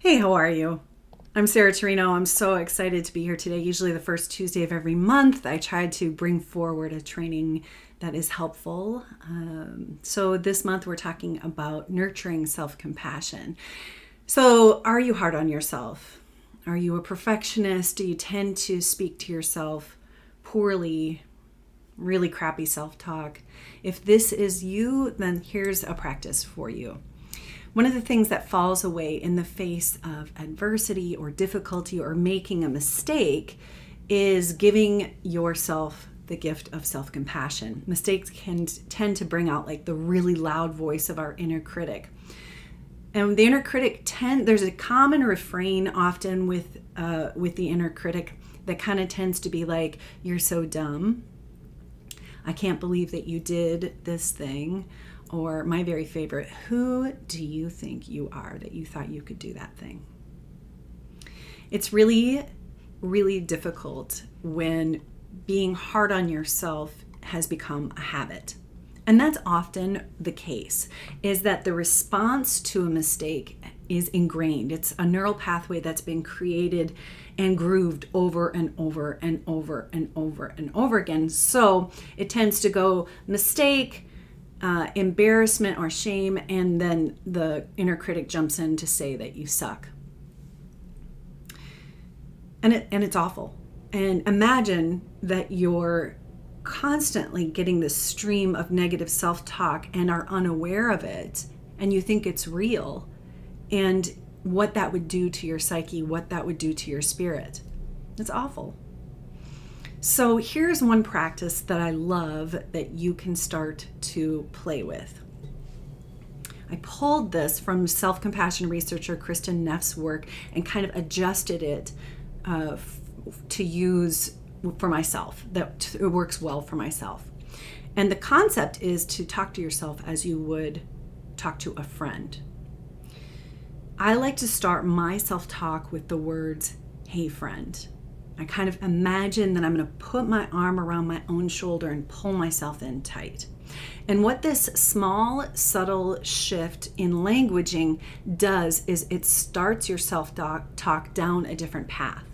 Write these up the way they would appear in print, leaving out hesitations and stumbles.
Hey, how are you? I'm Sarah Torino. I'm so excited to be here today. Usually, the first Tuesday of every month, I try to bring forward a training that is helpful. So, this month, we're talking about nurturing self compassion. So, are you hard on yourself? Are you a perfectionist? Do you tend to speak to yourself poorly? Really crappy self talk? If this is you, then here's a practice for you. One of the things that falls away in the face of adversity or difficulty or making a mistake is giving yourself the gift of self-compassion. Mistakes can tend to bring out like the really loud voice of our inner critic. And the inner critic there's a common refrain often with the inner critic that kind of tends to be like, "You're so dumb. I can't believe that you did this thing." Or my very favorite, "Who do you think you are that you thought you could do that thing?" It's really, really difficult when being hard on yourself has become a habit. And that's often the case, is that the response to a mistake is ingrained. It's a neural pathway that's been created and grooved over and over and over and over and over again. So it tends to go mistake, embarrassment or shame, and then the inner critic jumps in to say that you suck. And it's awful. And imagine that you're constantly getting this stream of negative self-talk and are unaware of it, and you think it's real, and what that would do to your psyche, what that would do to your spirit. It's awful. So here's one practice that I love that you can start to play with. I pulled this from self-compassion researcher Kristin Neff's work and kind of adjusted it to use for myself. That it works well for myself. And the concept is to talk to yourself as you would talk to a friend. I like to start my self-talk with the words, "Hey friend." I kind of imagine that I'm going to put my arm around my own shoulder and pull myself in tight. And what this small, subtle shift in languaging does is it starts your self-talk down a different path.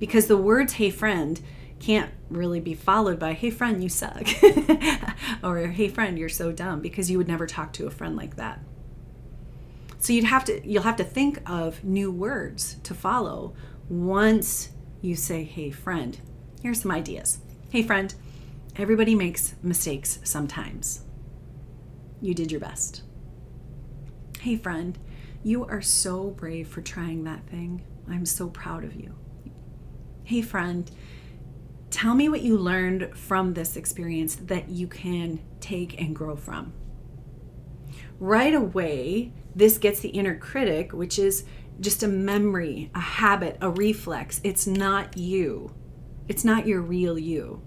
Because the words, "hey friend," can't really be followed by, "hey friend, you suck." Or, "hey friend, you're so dumb," because you would never talk to a friend like that. So you'll have to think of new words to follow once you say, "Hey friend." Here's some ideas. "Hey friend, everybody makes mistakes sometimes. You did your best." "Hey friend, you are so brave for trying that thing. I'm so proud of you." "Hey friend, tell me what you learned from this experience that you can take and grow from." Right away, this gets the inner critic, which is just a memory, a habit, a reflex. It's not you. It's not your real you.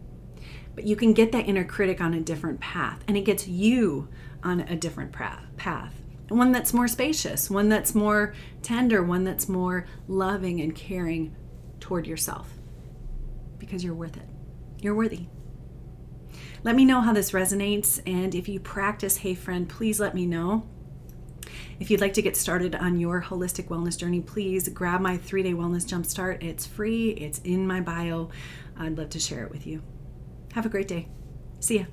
But you can get that inner critic on a different path, and it gets you on a different path. One that's more spacious, one that's more tender, one that's more loving and caring toward yourself. Because you're worth it. You're worthy. Let me know how this resonates, and if you practice "Hey friend," please let me know. If you'd like to get started on your holistic wellness journey, please grab my 3-day wellness jumpstart. It's free. It's in my bio. I'd love to share it with you. Have a great day. See ya.